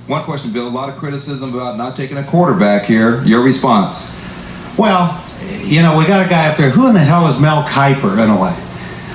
One question, Bill. A lot of criticism about not taking a quarterback here. Your response? Well, we got a guy up there. Who in the hell is Mel Kiper, in a way?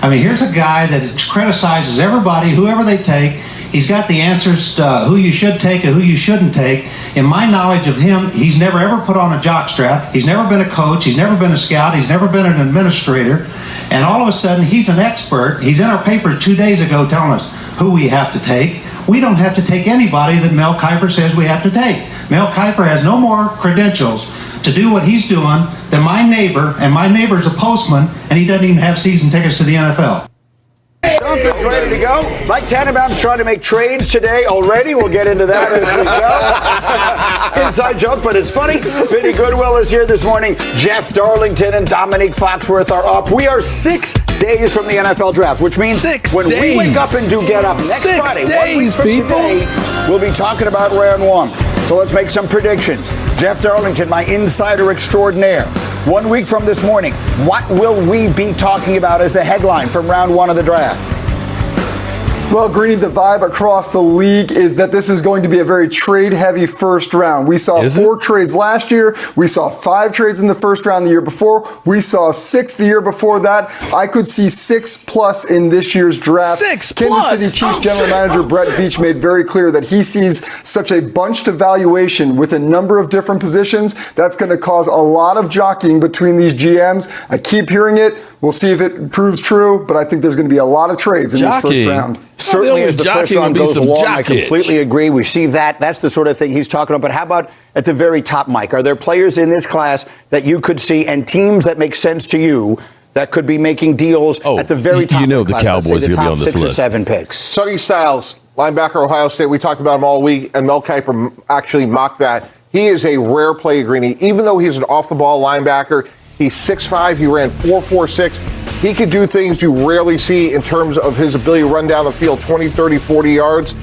I mean, here's a guy that criticizes everybody, whoever they take. He's got the answers to who you should take and who you shouldn't take. In my knowledge of him, he's never ever put on a jockstrap. He's never been a coach. He's never been a scout. He's never been an administrator. And all of a sudden, he's an expert. He's in our paper 2 days ago telling us who we have to take. We don't have to take anybody that Mel Kiper says we have to take. Mel Kiper has no more credentials to do what he's doing than my neighbor, and my neighbor's a postman, and he doesn't even have season tickets to the NFL. Stump is ready to go. Mike Tannenbaum's trying to make trades today already. We'll get into that as we go. Inside joke, but it's funny. Vinny Goodwill is here this morning. Jeff Darlington and Dominique Foxworth are up. We are 6 days from the NFL draft, which means we wake up and do Get Up next Friday, 1 week from today, we'll be talking about round one. So let's make some predictions. Jeff Darlington, my insider extraordinaire. 1 week from this morning, what will we be talking about as the headline from round one of the draft? Well, Greeny, the vibe across the league is that this is going to be a very trade-heavy first round. We saw 4 trades last year. We saw 5 trades in the first round the year before. We saw 6 the year before that. I could see 6+ in this year's draft. 6+? Kansas City Chiefs general manager Brett Veach made very clear that he sees such a bunched evaluation with a number of different positions that's going to cause a lot of jockeying between these GMs. I keep hearing it. We'll see if it proves true, but I think there's going to be a lot of trades in this first round. Certainly as the first round goes along, I completely agree. We see that. That's the sort of thing he's talking about. But how about at the very top, Mike? Are there players in this class that you could see and teams that make sense to you that could be making deals at the very top? You know the Cowboys will be on this 6 list. or 7 picks. Sonny Styles, linebacker, Ohio State. We talked about him all week, and Mel Kiper actually mocked that. He is a rare play, Greeny. Even though he's an off-the-ball linebacker, he's 6'5". He ran 4.46. He could do things you rarely see in terms of his ability to run down the field 20, 30, 40 yards.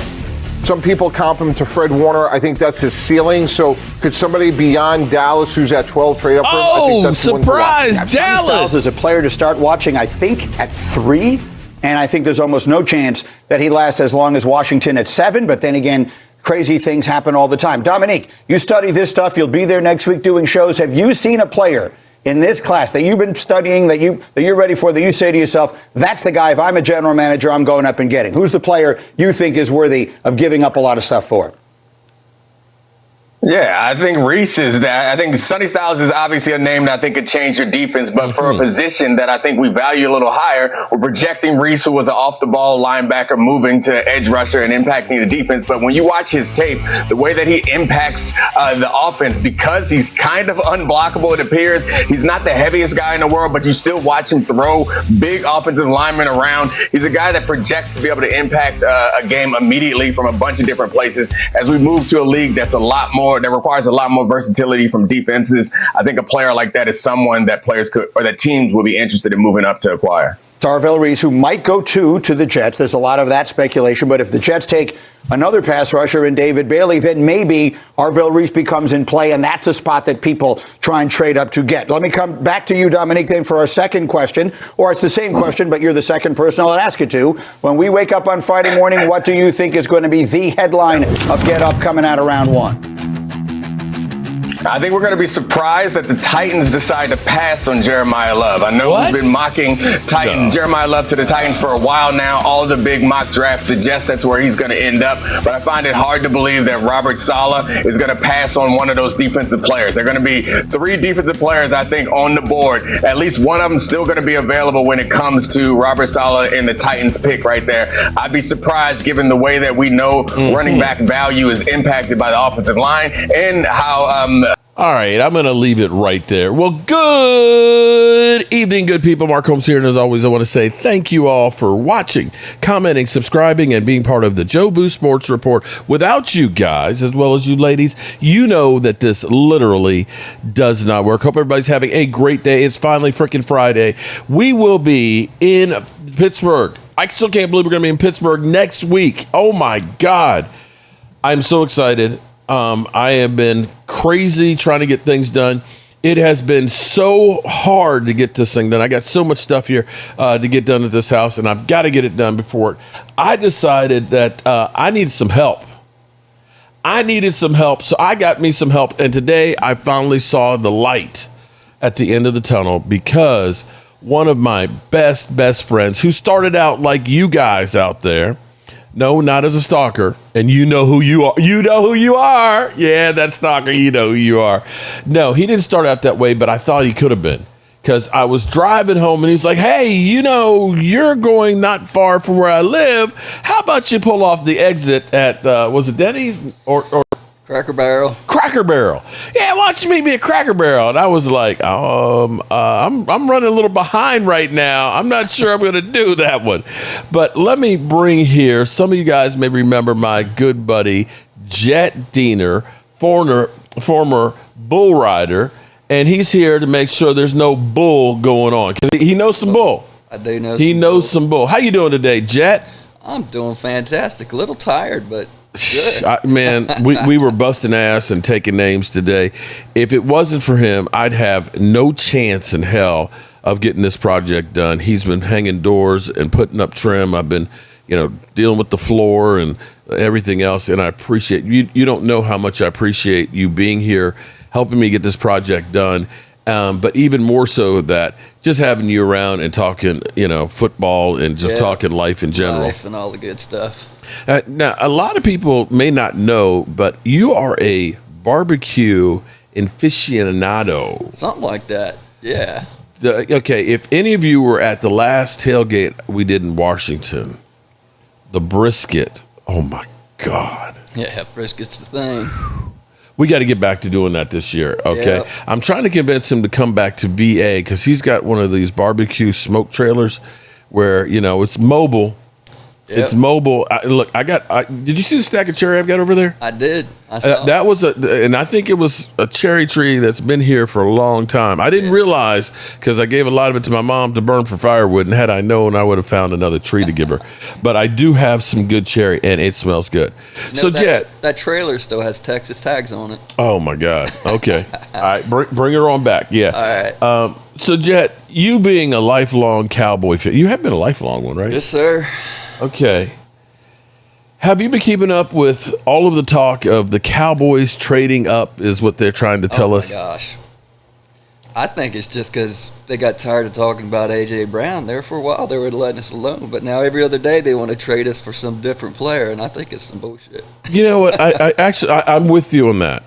Some people comp him to Fred Warner. I think that's his ceiling. So could somebody beyond Dallas, who's at 12, trade up for him? I think that's surprise, Dallas! Dallas is a player to start watching, I think, at 3. And I think there's almost no chance that he lasts as long as Washington at 7. But then again, crazy things happen all the time. Dominique, you study this stuff. You'll be there next week doing shows. Have you seen a player in this class that you've been studying, that you're ready for, that you say to yourself, that's the guy, if I'm a general manager, I'm going up and getting? Who's the player you think is worthy of giving up a lot of stuff for? Yeah, I think Reese is that. I think Sonny Styles is obviously a name that I think could change your defense, but for a position that I think we value a little higher, we're projecting Reese, who was an off-the-ball linebacker, moving to edge rusher and impacting the defense. But when you watch his tape, the way that he impacts the offense, because he's kind of unblockable, it appears. He's not the heaviest guy in the world, but you still watch him throw big offensive linemen around. He's a guy that projects to be able to impact a game immediately from a bunch of different places. As we move to a league that requires a lot more versatility from defenses, I think a player like that is someone that players could, or that teams will be interested in moving up to acquire. Darvell Reese, who might go to the Jets. There's a lot of that speculation, but if the Jets take another pass rusher in David Bailey, then maybe Darvell Reese becomes in play, and that's a spot that people try and trade up to get. Let me come back to you, Dominique, then for our second question, or it's the same question, but you're the second person I'll ask it to. When we wake up on Friday morning, what do you think is going to be the headline of Get Up coming out of round one? I think we're going to be surprised that the Titans decide to pass on Jeremiah Love. I know we've been mocking Jeremiah Love to the Titans for a while now. All the big mock drafts suggest that's where he's going to end up. But I find it hard to believe that Robert Saleh is going to pass on one of those defensive players. There are going to be 3 defensive players, I think, on the board. At least one of them still going to be available when it comes to Robert Saleh in the Titans pick right there. I'd be surprised, given the way that we know running back value is impacted by the offensive line and how all right, I'm going to leave it right there. Well, good evening, good people. Mark Holmes here, and as always, I want to say thank you all for watching, commenting, subscribing, and being part of the Joe Boo Sports Report. Without you guys, as well as you ladies, you know that this literally does not work. Hope everybody's having a great day. It's finally freaking Friday. We will be in Pittsburgh. I still can't believe we're going to be in Pittsburgh next week. Oh, my God. I'm so excited. I have been crazy trying to get things done. It has been so hard to get this thing done. I got so much stuff here to get done at this house, and I've got to get it done before it. I decided that I needed some help. I needed some help, so I got me some help. And today I finally saw the light at the end of the tunnel because one of my best friends who started out like you guys out there, no, not as a stalker, and you know who you are. You know who you are. Yeah, that stalker, you know who you are. No, he didn't start out that way, but I thought he could have been. Because I was driving home and he's like, hey, you know, you're going not far from where I live. How about you pull off the exit at, was it Denny's or Cracker Barrel? Cracker Barrel. Yeah, why don't you meet me at Cracker Barrel? And I was like, I'm running a little behind right now. I'm not sure I'm going to do that one. But let me bring here, some of you guys may remember my good buddy, Jet Diener, former bull rider. And he's here to make sure there's no bull going on. 'Cause he knows some bull. I do know. He knows some bull. How you doing today, Jet? I'm doing fantastic. A little tired, but good. Man, we were busting ass and taking names today. If it wasn't for him, I'd have no chance in hell of getting this project done. He's been hanging doors and putting up trim. I've been, dealing with the floor and everything else. And I appreciate you. You don't know how much I appreciate you being here, helping me get this project done. But even more so that just having you around and talking, football and just talking life in general. Life and all the good stuff. Now, a lot of people may not know, but you are a barbecue aficionado. Something like that. Yeah. Okay, if any of you were at the last tailgate we did in Washington, the brisket, oh my God. Yeah, brisket's the thing. We got to get back to doing that this year, okay? Yep. I'm trying to convince him to come back to VA because he's got one of these barbecue smoke trailers where, it's mobile. Yep. It's mobile. Look, did you see the stack of cherry I've got over there? I did. I saw That was and I think it was a cherry tree that's been here for a long time. I didn't realize because I gave a lot of it to my mom to burn for firewood, and had I known, I would have found another tree to give her. But I do have some good cherry, and it smells good. So, Jet, that trailer still has Texas tags on it. oh my God. Okay, all right, bring her on back. Yeah. All right. So, Jet, you being a lifelong Cowboy fan, you have been a lifelong one, right? Yes, sir. Okay. Have you been keeping up with all of the talk of the Cowboys trading up is what they're trying to tell us? Oh, my gosh. I think it's just because they got tired of talking about A.J. Brown. There for a while, they were letting us alone. But now every other day, they want to trade us for some different player, and I think it's some bullshit. You know what? I'm with you on that.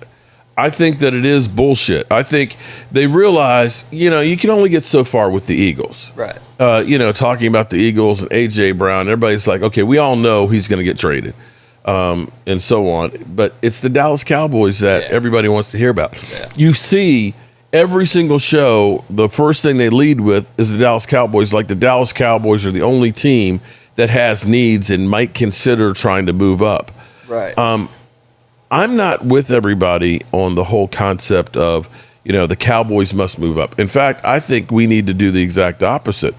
I think that it is bullshit. I think they realize, you can only get so far with the Eagles. Right. Talking about the Eagles and A.J. Brown, everybody's like, okay, we all know he's going to get traded and so on. But it's the Dallas Cowboys that everybody wants to hear about. Yeah. You see every single show, the first thing they lead with is the Dallas Cowboys. Like the Dallas Cowboys are the only team that has needs and might consider trying to move up. Right. I'm not with everybody on the whole concept of, the Cowboys must move up. In fact, I think we need to do the exact opposite.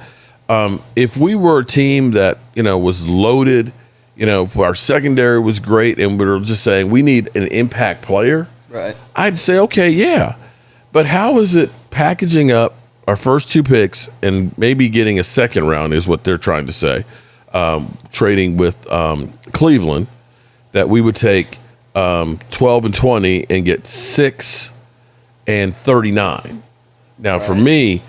If we were a team that, was loaded, if our secondary was great and we were just saying we need an impact player, right, I'd say, okay, yeah. But how is it packaging up our first two picks and maybe getting a second round is what they're trying to say, trading with Cleveland, that we would take 12 and 20 and get 6 and 39. Now, for me,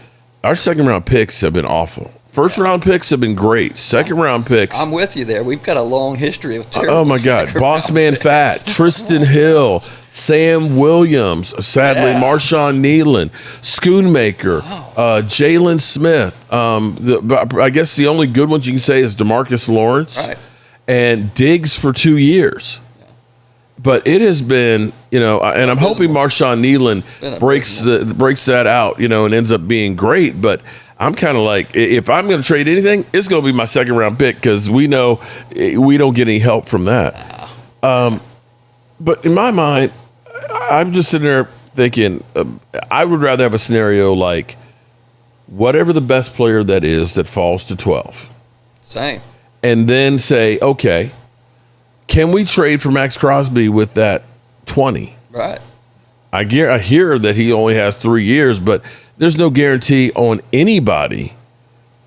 our second round picks have been awful. First round picks have been great. Second round picks. I'm with you there. We've got a long history of terrible. Oh my God. Boss Man Fat, Tristan Hill, Sam Williams, sadly, Marshawn Nealon, Schoonmaker, Jalen Smith. I guess the only good ones you can say is DeMarcus Lawrence and Diggs for 2 years. But it has been, and I'm hoping Marshawn Nealon breaks that out, and ends up being great. But I'm kind of like, if I'm going to trade anything, it's going to be my second round pick because we know we don't get any help from that. But in my mind, I'm just sitting there thinking, I would rather have a scenario like whatever the best player that is that falls to 12. Same. And then say, okay, can we trade for Max Crosby with that 20? Right. I hear that he only has 3 years, but there's no guarantee on anybody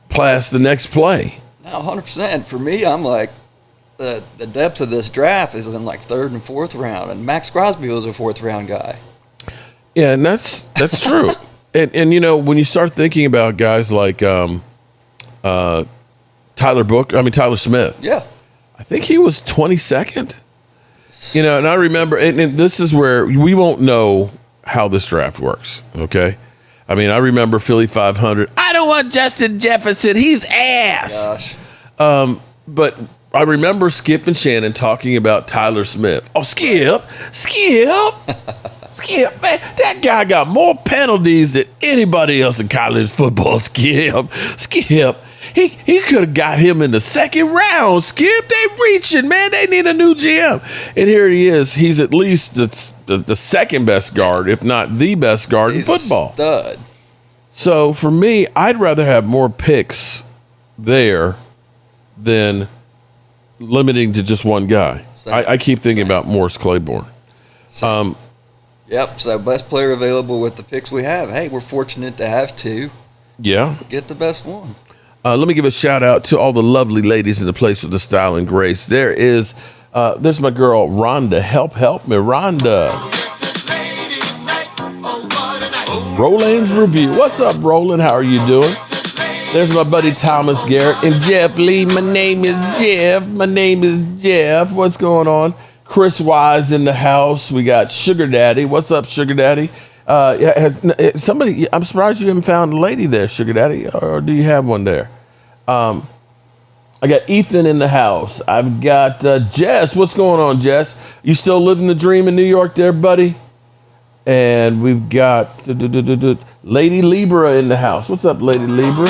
past the next play. No, 100%. For me, I'm like, the depth of this draft is in like 3rd and 4th round, and Max Crosby was a 4th round guy. Yeah, and that's true. and when you start thinking about guys like Tyler Smith. Yeah. I think he was 22nd. And I remember, and this is where we won't know how this draft works, okay? I mean, I remember Philly 500. I don't want Justin Jefferson. He's ass. Gosh. But I remember Skip and Shannon talking about Tyler Smith. Oh, Skip, man, that guy got more penalties than anybody else in college football. Skip. He could have got him in the 2nd round. Skip, they reaching, man. They need a new GM. And here he is. He's at least the 2nd best guard, if not the best guard in football. A stud. So for me, I'd rather have more picks there than limiting to just one guy. I keep thinking about Morris Claiborne. Yep. So best player available with the picks we have. Hey, we're fortunate to have 2. Yeah. Get the best one. Let me give a shout out to all the lovely ladies in the place with the style and grace. There's my girl Rhonda. Help me, Rhonda. Roland's Review. What's up, Roland? How are you doing? There's my buddy Thomas Garrett and Jeff Lee. My name is Jeff. What's going on? Chris Wise in the house. We got Sugar Daddy. What's up, Sugar Daddy? Somebody, I'm surprised you haven't found a lady there, Sugar Daddy, or do you have one there? I got Ethan in the house. I've got Jess. What's going on, Jess? You still living the dream in New York there, buddy? And we've got Lady Libra in the house. What's up, Lady Libra?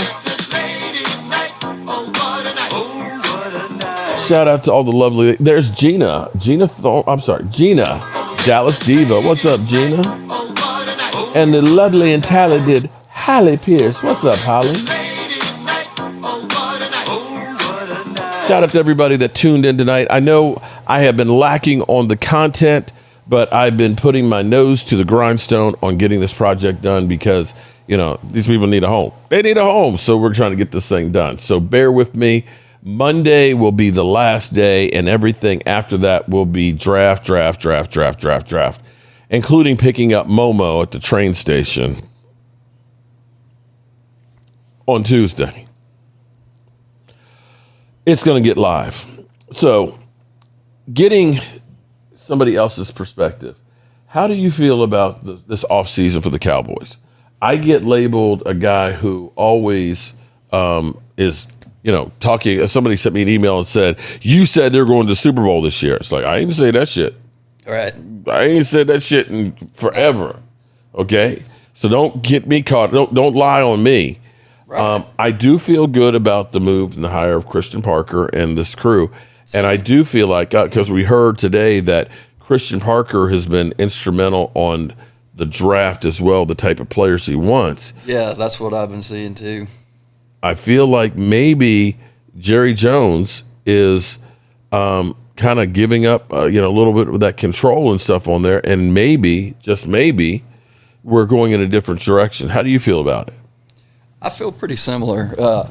Shout out to all the lovely. There's Gina. Gina, Dallas Diva. What's up, Gina? And the lovely and talented Holly Pierce. What's up, Holly? Shout out to everybody that tuned in tonight. I know I have been lacking on the content, but I've been putting my nose to the grindstone on getting this project done because, these people need a home. They need a home, so we're trying to get this thing done. So bear with me. Monday will be the last day, and everything after that will be draft, including picking up Momo at the train station on Tuesday. It's going to get live. So, getting somebody else's perspective, how do you feel about this offseason for the Cowboys? I get labeled a guy who always is, talking. Somebody sent me an email and said, you said they're going to the Super Bowl this year. It's like, I ain't say that shit. All right. I ain't said that shit in forever. Okay? So don't get me caught. Don't lie on me. Right. I do feel good about the move and the hire of Christian Parker and this crew. And I do feel like, because we heard today that Christian Parker has been instrumental on the draft as well, the type of players he wants. Yeah, that's what I've been seeing too. I feel like maybe Jerry Jones is kind of giving up, a little bit of that control and stuff on there. And maybe, just maybe, we're going in a different direction. How do you feel about it? I feel pretty similar.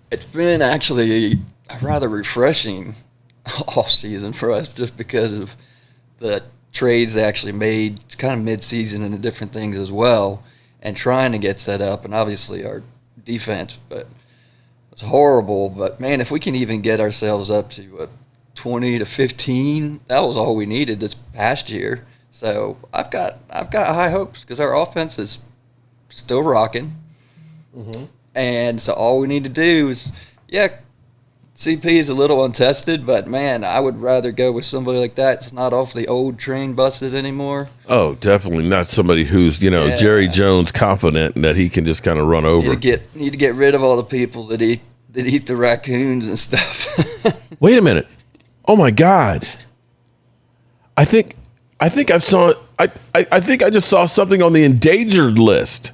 It's been actually a rather refreshing off season for us just because of the trades they actually made kind of mid-season and the different things as well and trying to get set up. And obviously our defense, but it's horrible. But, man, if we can even get ourselves up to 20 to 15, that was all we needed this past year. So I've got high hopes because our offense is still rocking. Mm-hmm. And so all we need to do is, CP is a little untested, but, man, I would rather go with somebody like that. It's not off the old train buses anymore. Oh, definitely not somebody who's, Jerry Jones confident that he can just kind of run over. Need to get rid of all the people that eat the raccoons and stuff. Wait a minute. Oh, my God. I think I just saw something on the endangered list.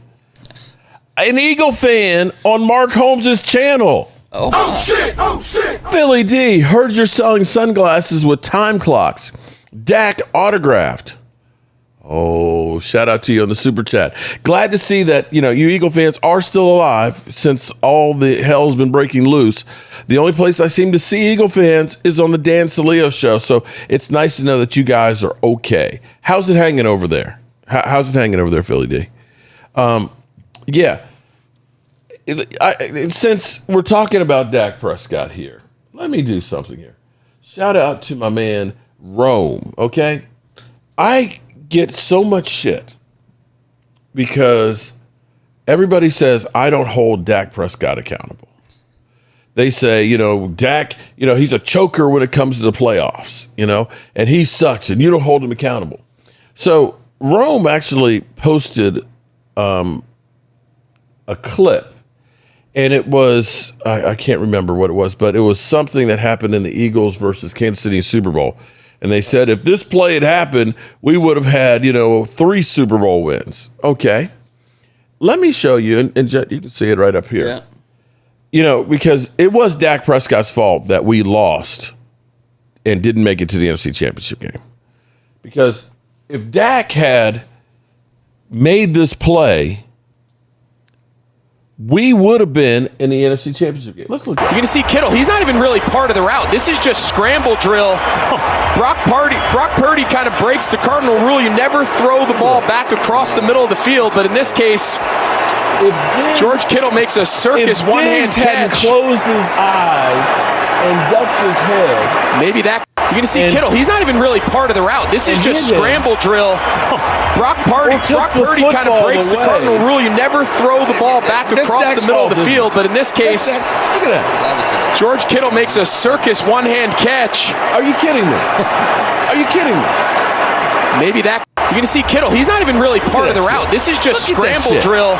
An Eagle fan on Mark Holmes' channel. Oh shit! Philly D, heard you're selling sunglasses with time clocks. Dak autographed. Oh, shout out to you on the super chat. Glad to see that, you Eagle fans are still alive since all the hell's been breaking loose. The only place I seem to see Eagle fans is on the Dan Saleo show. So it's nice to know that you guys are okay. How's it hanging over there? How's it hanging over there, Philly D? Yeah. Since we're talking about Dak Prescott here, let me do something here. Shout out to my man, Rome, okay? I get so much shit because everybody says I don't hold Dak Prescott accountable. They say, Dak, he's a choker when it comes to the playoffs, and he sucks and you don't hold him accountable. So Rome actually posted a clip, and it was, I can't remember what it was, but it was something that happened in the Eagles versus Kansas City Super Bowl. And they said, if this play had happened, we would have had, 3 Super Bowl wins. Okay. Let me show you, and Jet, you can see it right up here. Yeah. Because it was Dak Prescott's fault that we lost and didn't make it to the NFC Championship game. Because if Dak had made this play, we would have been in the NFC Championship game. Let's look. You're going to see Kittle. He's not even really part of the route. This is just scramble drill. Brock Purdy kind of breaks the cardinal rule. You never throw the ball back across the middle of the field. But in this case, George Kittle makes a circus one-hand catch. Hadn't closed his eyes and ducked his head. Maybe that. You're going to see Kittle. He's not even really part of the route. This is just scramble drill. Brock Purdy kind of breaks the cardinal rule. You never throw the ball back across the middle of the field. But in this case, look at that. George Kittle makes a circus one-hand catch. Are you kidding me? Are you kidding me? Maybe that. You're going to see Kittle. He's not even really part of the route. This is just scramble drill.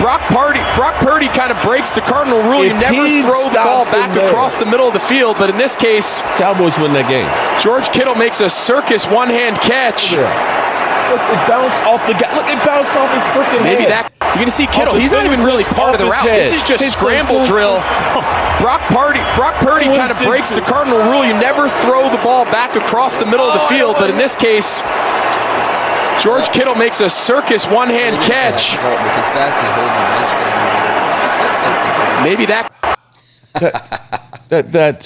Brock Purdy kind of breaks the cardinal rule. You never throw the ball back across the middle of the field. But in this case, Cowboys win that game. George Kittle makes a circus one-hand catch. Look, it bounced off the guy. Look, it bounced off his freaking head. Maybe that. You're going to see Kittle. He's not even really part of the route. This is just scramble drill. Brock Purdy kind of breaks the cardinal rule. You never throw the ball back across the middle of the field. But in this case, George Kittle makes a circus one-hand catch. Maybe that. That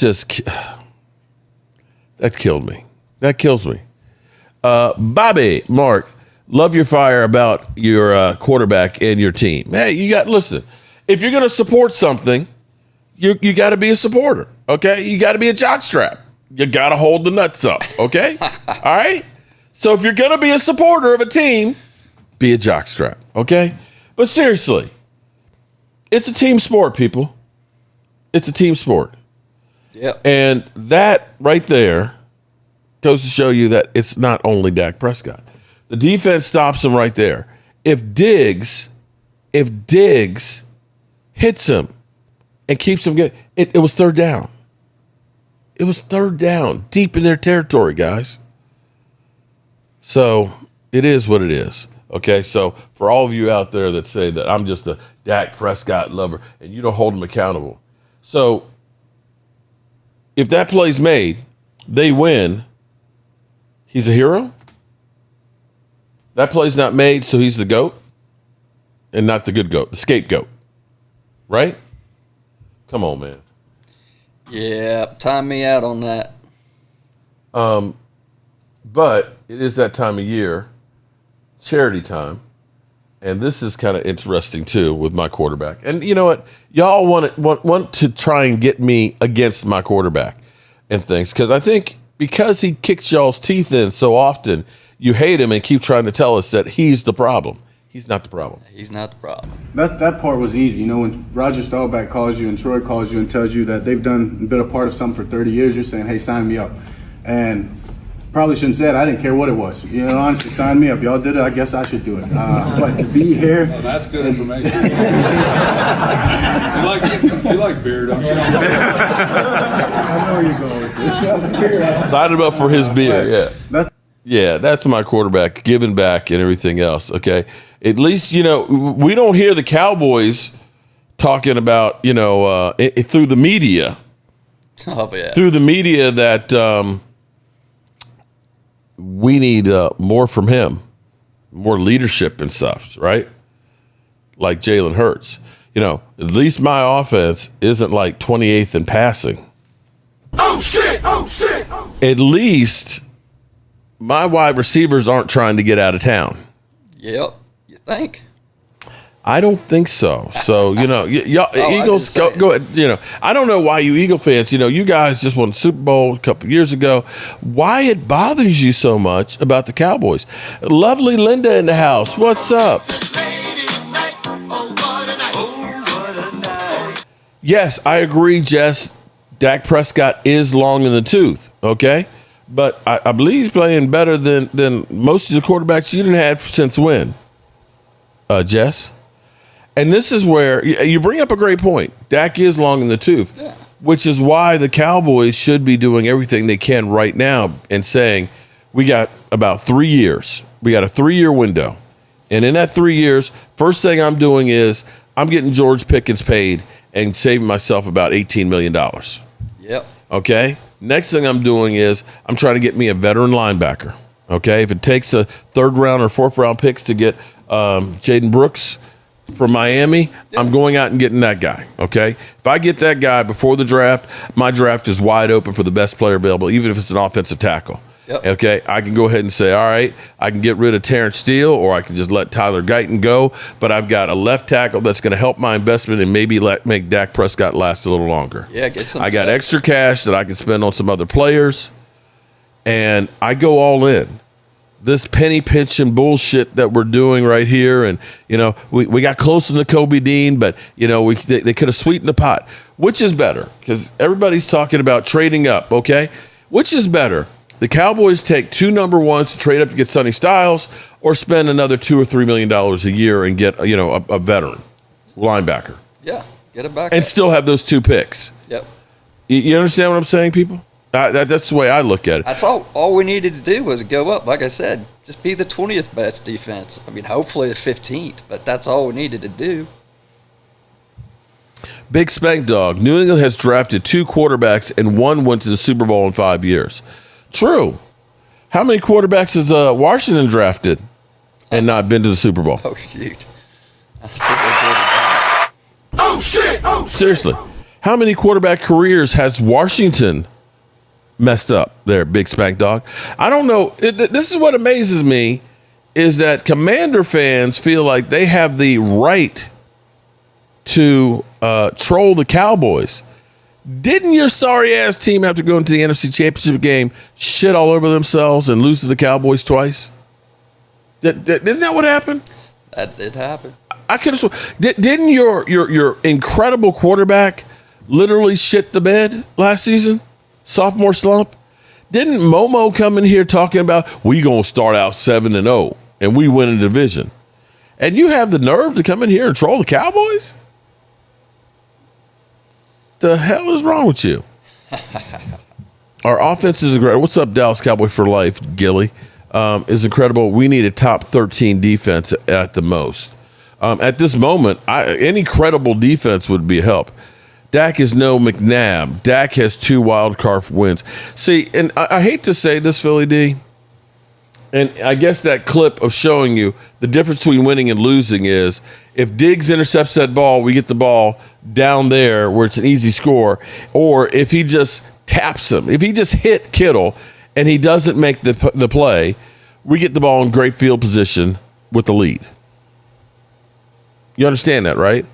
killed me. That kills me. Bobby, Mark, love your fire about your quarterback and your team. Hey, listen, if you're going to support something, you got to be a supporter, okay? You got to be a jockstrap. You got to hold the nuts up, okay? All right? So if you're going to be a supporter of a team, be a jockstrap, okay? But seriously, it's a team sport, people. It's a team sport. Yep. And that right there goes to show you that it's not only Dak Prescott. The defense stops him right there. If Diggs hits him and keeps him getting, it was third down. It was third down, deep in their territory, guys. So it is what it is. Okay, so for all of you out there that say that I'm just a Dak Prescott lover and you don't hold him accountable. So if that play's made, they win, he's a hero? That play's not made, so he's the GOAT and not the good GOAT, the scapegoat, right? Come on, man. Yeah, time me out on that. But it is that time of year, charity time, and this is kind of interesting too with my quarterback. And you know what? Y'all want to try and get me against my quarterback and things because I think because he kicks y'all's teeth in so often, you hate him and keep trying to tell us that he's the problem. He's not the problem. He's not the problem. That part was easy. You know, when Roger Staubach calls you and Troy calls you and tells you that they've been a part of something for 30 years, you're saying, hey, sign me up. And probably shouldn't say it. I didn't care what it was. You know, honestly, sign me up. Y'all did it. I guess I should do it. But to be here. Oh, that's good information. you like beer, don't you? I know where you're going with this. Sign him up for his beer, yeah. Yeah, that's my quarterback, giving back and everything else, okay? At least, you know, we don't hear the Cowboys talking about, you know, through the media. Oh, yeah. Through the media that we need more from him. more leadership and stuff, right? Like Jalen Hurts. At least my offense isn't like 28th in passing. Oh, shit! At least my wide receivers aren't trying to get out of town. Yep. You think? I don't think so. So, y'all, Eagles, go ahead. I don't know why you Eagle fans, you guys just won the Super Bowl a couple years ago. Why it bothers you so much about the Cowboys. Lovely Linda in the house. What's up? Yes, I agree, Jess. Dak Prescott is long in the tooth, okay? But I believe he's playing better than most of the quarterbacks you didn't have since when, Jess? And this is where you bring up a great point. Dak is long in the tooth, which is why the Cowboys should be doing everything they can right now and saying, we got about 3 years. We got a 3-year window. And in that 3 years, first thing I'm doing is I'm getting George Pickens paid and saving myself about $18 million. Yep. Okay? Next thing I'm doing is I'm trying to get me a veteran linebacker. Okay? If it takes a 3rd round or 4th round picks to get Jaden Brooks from Miami, I'm going out and getting that guy, okay? If I get that guy before the draft, my draft is wide open for the best player available, even if it's an offensive tackle. Yep. Okay, I can go ahead and say, all right, I can get rid of Terrence Steele, or I can just let Tyler Guyton go, but I've got a left tackle that's going to help my investment and maybe make Dak Prescott last a little longer. Yeah, get some. I got extra cash that I can spend on some other players, and I go all in. This penny pinching bullshit that we're doing right here, and we got close to Kobe Dean, but they could have sweetened the pot. Which is better? Because everybody's talking about trading up. Okay, which is better? The Cowboys take 2 number ones to trade up to get Sonny Styles, or spend another $2 or $3 million a year and get a veteran linebacker. Yeah, get it back. And still have those 2 picks. Yep. You understand what I'm saying, people? That's the way I look at it. That's all we needed to do was go up. Like I said, just be the 20th best defense. I mean, hopefully the 15th, but that's all we needed to do. Big Spank Dog. New England has drafted 2 quarterbacks and 1 went to the Super Bowl in 5 years. True. How many quarterbacks has Washington drafted and not been to the Super Bowl? Oh, shoot. Oh, shit. Seriously. How many quarterback careers has Washington messed up there, Big Spank Dog? I don't know. This is what amazes me, is that Commander fans feel like they have the right to troll the Cowboys. Didn't your sorry ass team have to go into the NFC Championship game, shit all over themselves, and lose to the Cowboys twice? Isn't that what happened? That did happen. I could have. Didn't your incredible quarterback literally shit the bed last season? Sophomore slump. Didn't Momo come in here talking about we gonna start out 7-0 and we win a division, and you have the nerve to come in here and troll the Cowboys? The hell is wrong with you? Our offense is great. What's up, Dallas Cowboy for life, Gilly? Is incredible. We need a top 13 defense at the most. At this moment, any credible defense would be a help. Dak is no McNabb. Dak has 2 wild card wins. See, and I hate to say this, Philly D, and I guess that clip of showing you the difference between winning and losing is if Diggs intercepts that ball, we get the ball down there where it's an easy score, or if he just taps him, if he just hit Kittle and he doesn't make the play, we get the ball in great field position with the lead. You understand that, right?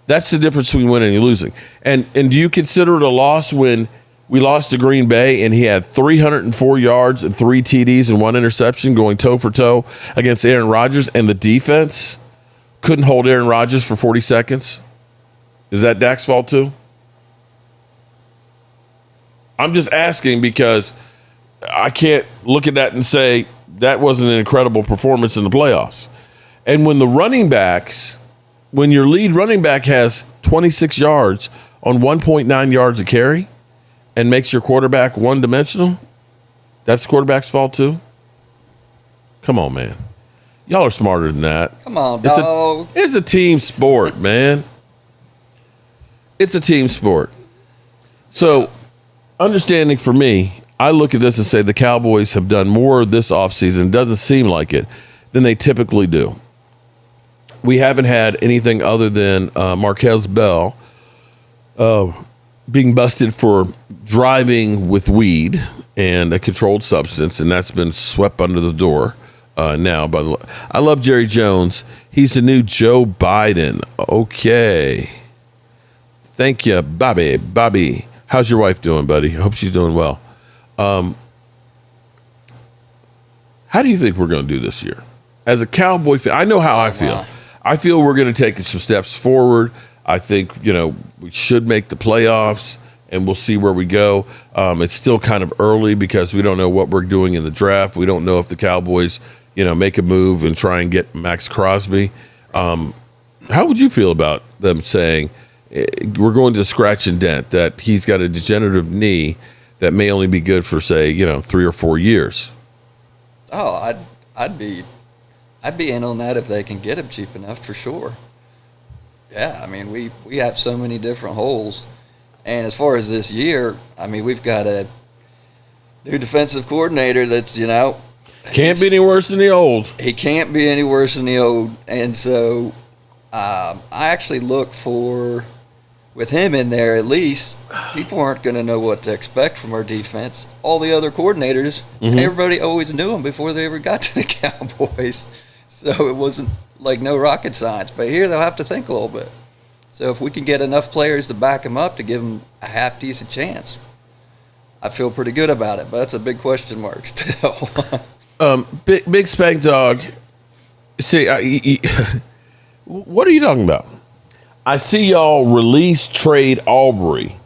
That's the difference between winning and losing. And do you consider it a loss when we lost to Green Bay and he had 304 yards and 3 TDs and 1 interception going toe for toe against Aaron Rodgers, and the defense couldn't hold Aaron Rodgers for 40 seconds? Is that Dak's fault too? I'm just asking because I can't look at that and say that wasn't an incredible performance in the playoffs. And when the running backs, when your lead running back has 26 yards on 1.9 yards a carry and makes your quarterback one-dimensional, that's the quarterback's fault too? Come on, man. Y'all are smarter than that. Come on, dog. It's a team sport, man. It's a team sport. So, understanding for me, I look at this and say the Cowboys have done more this offseason. It doesn't seem like it, than they typically do. We haven't had anything other than Marquez Bell being busted for driving with weed and a controlled substance, and that's been swept under the door now. I love Jerry Jones. He's the new Joe Biden. Okay. Thank you, Bobby. Bobby, how's your wife doing, buddy? I hope she's doing well. How do you think we're going to do this year? As a Cowboy fan, I know how I feel. Wow. I feel we're going to take some steps forward. I think, we should make the playoffs, and we'll see where we go. It's still kind of early because we don't know what we're doing in the draft. We don't know if the Cowboys, make a move and try and get Max Crosby. How would you feel about them saying we're going to scratch and dent, that he's got a degenerative knee that may only be good for, say, 3 or 4 years? Oh, I'd be in on that if they can get him cheap enough, for sure. Yeah, I mean, we have so many different holes. And as far as this year, I mean, we've got a new defensive coordinator that's, can't be any worse than the old. He can't be any worse than the old. And so I actually look for, with him in there at least, people aren't going to know what to expect from our defense. All the other coordinators, everybody always knew them before they ever got to the Cowboys. So it wasn't like no rocket science. But here they'll have to think a little bit. So if we can get enough players to back them up to give them a half-decent chance, I feel pretty good about it. But that's a big question mark still. Big Spank Dog, see, what are you talking about? I see y'all release trade Aubrey.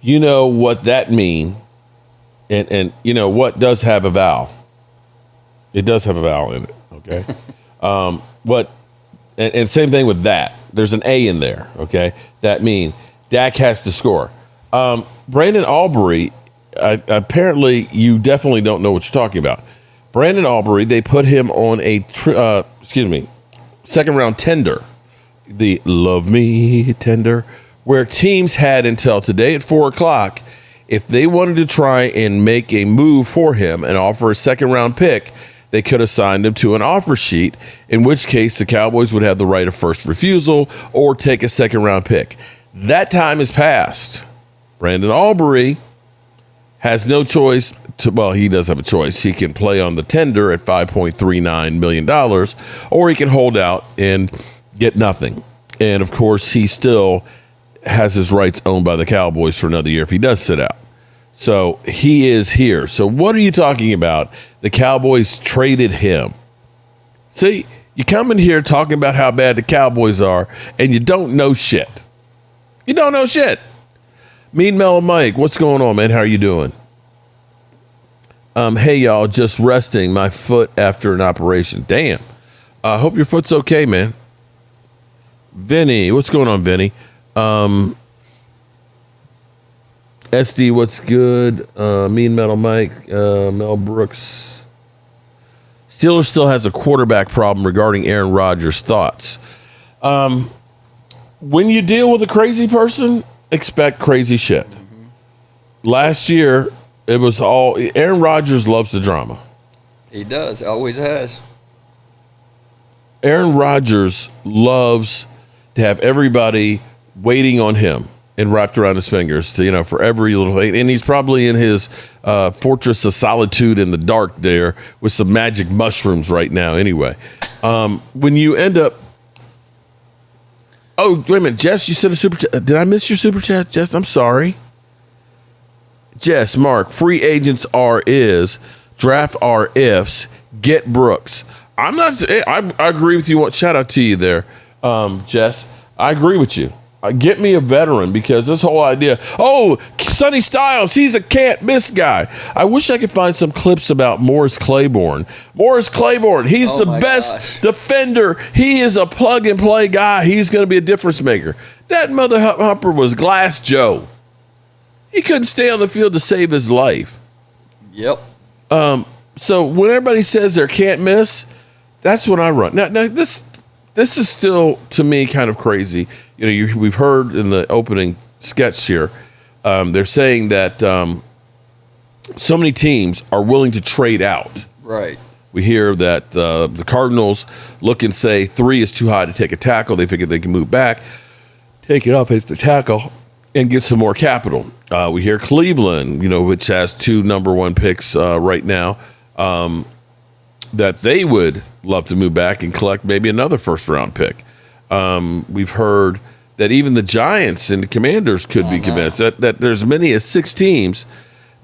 You know what that mean, and what does have a vowel. It does have a vowel in it, okay? And same thing with that. There's an A in there, okay? That means Dak has to score. Brandon Aubrey, apparently you definitely don't know what you're talking about. Brandon Aubrey, they put him on a second round tender, the Love Me tender, where teams had until today at 4:00 if they wanted to try and make a move for him and offer a second round pick. They could have signed him to an offer sheet, in which case the Cowboys would have the right of first refusal or take a second round pick. That time has passed. Brandon Aubrey has no choice he does have a choice. He can play on the tender at $5.39 million, or he can hold out and get nothing. And of course, he still has his rights owned by the Cowboys for another year if he does sit out. So he is here. So what are you talking about? The Cowboys traded him. See, you come in here talking about how bad the Cowboys are, and you don't know shit. You don't know shit. Mean Mel and Mike, what's going on, man? How are you doing? Hey, y'all, just resting my foot after an operation. Damn. I hope your foot's okay, man. Vinny, what's going on, Vinny? SD, what's good? Mean Metal Mike, Mel Brooks. Steelers still has a quarterback problem regarding Aaron Rodgers. Thoughts? When you deal with a crazy person, expect crazy shit. Last year, it was all Aaron Rodgers loves the drama. He does. Always has. Aaron Rodgers loves to have everybody waiting on him and wrapped around his fingers to, for every little thing. And he's probably in his fortress of solitude in the dark there with some magic mushrooms right now anyway. When you end up... Oh, wait a minute. Jess, you sent a super chat. Did I miss your super chat, Jess? I'm sorry. Jess, Mark, free agents is, draft are ifs, get Brooks. I agree with you. Shout out to you there, Jess. I agree with you. Get me a veteran, because this whole idea, Sonny Styles, he's a can't miss guy. I wish I could find some clips about Morris Claiborne. Morris Claiborne, he's the best defender. He is a plug and play guy. He's going to be a difference maker. That mother humper was Glass Joe. He couldn't stay on the field to save his life. Yep. So when everybody says they can't miss, that's when I run. Now this is still, to me, kind of crazy. We've heard in the opening sketch here, they're saying that so many teams are willing to trade out. Right. We hear that the Cardinals look and say 3 is too high to take a tackle. They figure they can move back, take it off as the tackle, and get some more capital. We hear Cleveland, which has 2 number 1 picks right now, that they would love to move back and collect maybe another first-round pick. We've heard that even the Giants and the Commanders could be convinced that there's many as 6 teams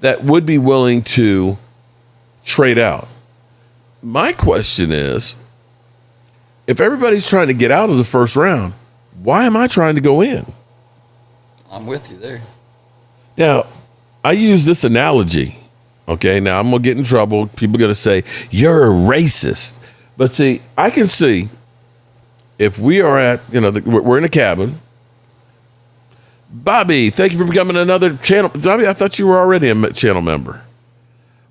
that would be willing to trade out. My question is, if everybody's trying to get out of the first round, why am I trying to go in? I'm with you there. Now, I use this analogy. Okay, now I'm going to get in trouble. People are going to say, you're a racist. But see, I can see if we are at, we're in a cabin. Bobby, thank you for becoming another channel. Bobby, I thought you were already a channel member.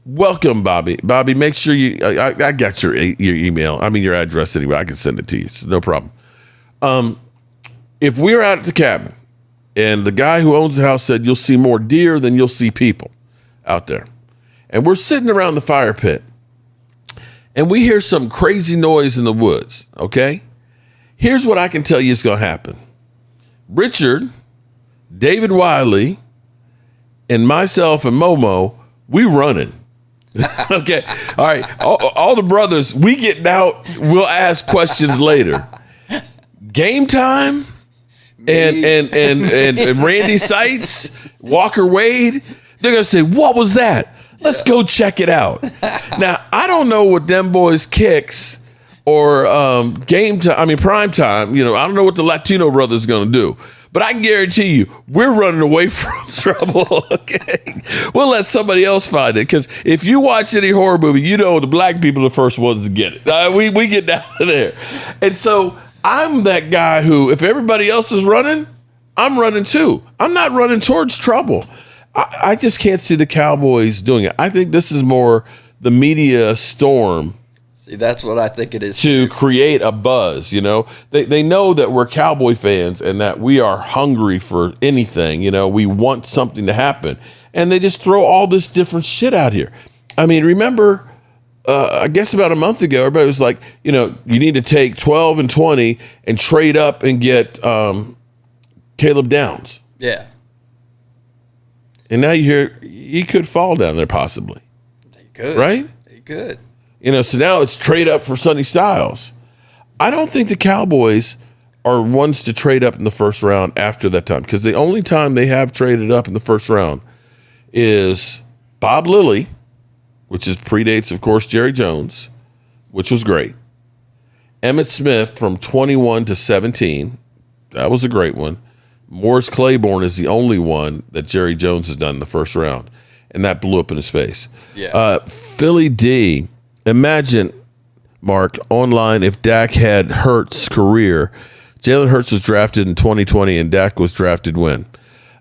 Welcome, Bobby. Bobby, make sure I got your email. Your address anyway. I can send it to you. So no problem. If we're out at the cabin and the guy who owns the house said you'll see more deer than you'll see people out there, and we're sitting around the fire pit and we hear some crazy noise in the woods, okay? Here's what I can tell you is going to happen. Richard, David Wiley, and myself and Momo, we running. Okay. All right. All the brothers, we getting out. We'll ask questions later. Game time and Randy Seitz, Walker Wade, they're going to say, what was that? Let's go check it out. Now, I don't know what them boys kicks or game time, prime time. I don't know what the Latino brothers going to do. But I can guarantee you, we're running away from trouble, okay? We'll let somebody else find it. Because if you watch any horror movie, the black people are the first ones to get it. We get down to there. And so I'm that guy who, if everybody else is running, I'm running too. I'm not running towards trouble. I just can't see the Cowboys doing it. I think this is more the media storm. See, that's what I think it is. To create a buzz, They know that we're Cowboy fans and that we are hungry for anything, We want something to happen. And they just throw all this different shit out here. Remember, I guess about a month ago, everybody was like, you need to take 12 and 20 and trade up and get Caleb Downs. Yeah. And now you hear he could fall down there possibly. They could. Right? They could. So now it's trade up for Sonny Styles. I don't think the Cowboys are ones to trade up in the first round after that time, because the only time they have traded up in the first round is Bob Lilly, which predates, of course, Jerry Jones, which was great. Emmitt Smith from 21 to 17. That was a great one. Morris Claiborne is the only one that Jerry Jones has done in the first round, and that blew up in his face. Yeah. Philly D. Imagine, Mark, online if Dak had Hurts' career. Jalen Hurts was drafted in 2020 and Dak was drafted when?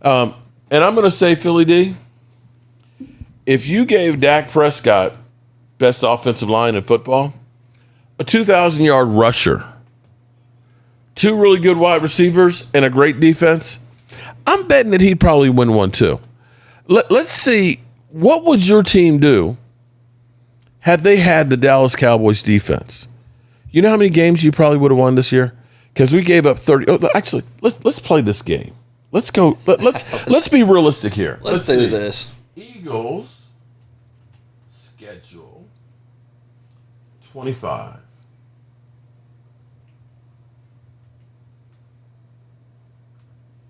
And I'm going to say, Philly D, if you gave Dak Prescott best offensive line in football, a 2,000-yard rusher, 2 really good wide receivers, and a great defense, I'm betting that he'd probably win one too. Let's see, what would your team do had they had the Dallas Cowboys defense? You know how many games you probably would have won this year? Because we gave up 30. Oh, actually, let's play this game. Let's go. Let's be realistic here. Let's do this. Eagles schedule 25.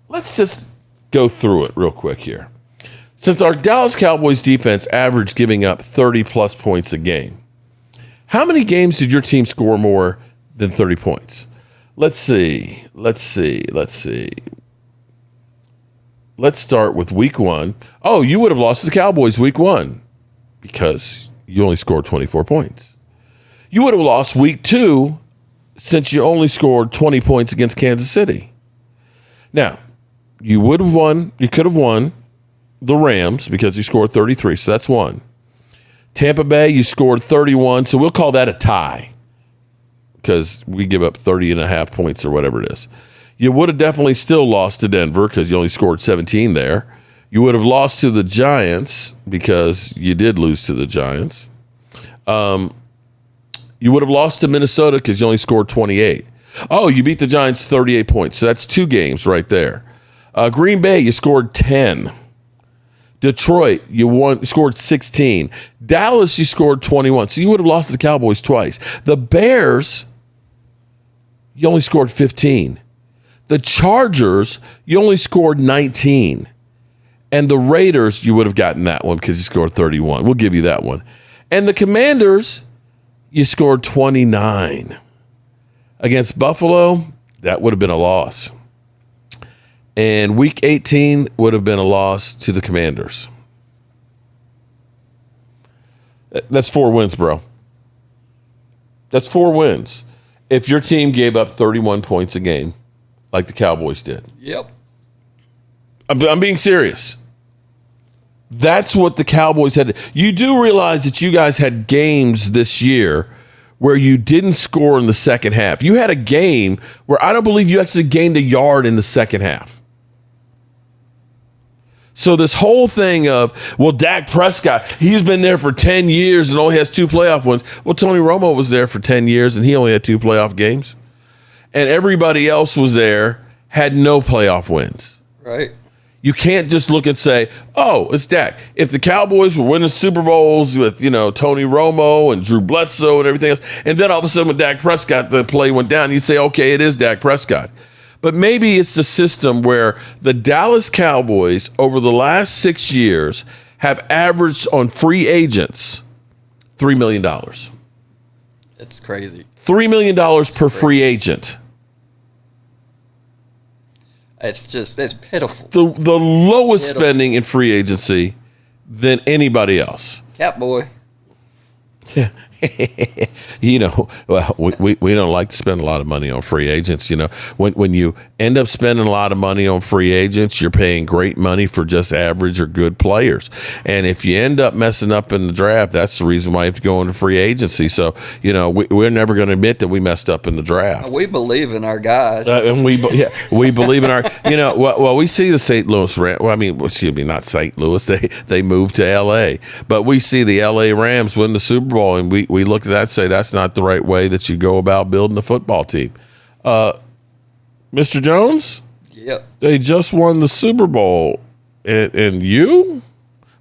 Let's just go through it real quick here. Since our Dallas Cowboys defense averaged giving up 30-plus points a game, how many games did your team score more than 30 points? Let's see. Let's start with week 1. Oh, you would have lost to the Cowboys week 1 because you only scored 24 points. You would have lost week 2 since you only scored 20 points against Kansas City. Now, you would have won. You could have won the Rams because you scored 33, so that's 1. Tampa Bay, you scored 31, so we'll call that a tie because we give up 30.5 points or whatever it is. You would have definitely still lost to Denver because you only scored 17 there. You would have lost to the Giants because you did lose to the Giants. You would have lost to Minnesota because you only scored 28. Oh, you beat the Giants 38 points. So that's 2 games right there. Green Bay, you scored 10. Detroit, you scored 16. Dallas, you scored 21. So you would have lost to the Cowboys twice. The Bears, you only scored 15. The Chargers, you only scored 19. And the Raiders, you would have gotten that one because you scored 31. We'll give you that one. And the Commanders, you scored 29. Against Buffalo, that would have been a loss. And week 18 would have been a loss to the Commanders. That's 4 wins, bro. That's 4 wins. If your team gave up 31 points a game, like the Cowboys did. Yep. I'm being serious. That's what the Cowboys had. You do realize that you guys had games this year where you didn't score in the second half. You had a game where I don't believe you actually gained a yard in the second half. So this whole thing of, well, Dak Prescott, he's been there for 10 years and only has 2 playoff wins. Well, Tony Romo was there for 10 years and he only had 2 playoff games. And everybody else was there, had no playoff wins. Right. You can't just look and say, oh, it's Dak. If the Cowboys were winning Super Bowls with, Tony Romo and Drew Bledsoe and everything else, and then all of a sudden when Dak Prescott, the play went down, you'd say, okay, it is Dak Prescott. But maybe it's the system where the Dallas Cowboys over the last 6 years have averaged on free agents $3 million. It's crazy. $3 million per free agent. It's pitiful. The lowest spending in free agency than anybody else. Catboy. Yeah. Well, we don't like to spend a lot of money on free agents. When you end up spending a lot of money on free agents, you're paying great money for just average or good players. And if you end up messing up in the draft, that's the reason why you have to go into free agency. So, we're never going to admit that we messed up in the draft. We believe in our guys. And we believe in our, we see the St. Louis Rams. Well, I mean, excuse me, not St. Louis. They moved to L.A. But we see the L.A. Rams win the Super Bowl, and we look at that and say that's not the right way that you go about building a football team. Mr. Jones? Yep. They just won the Super Bowl. And you?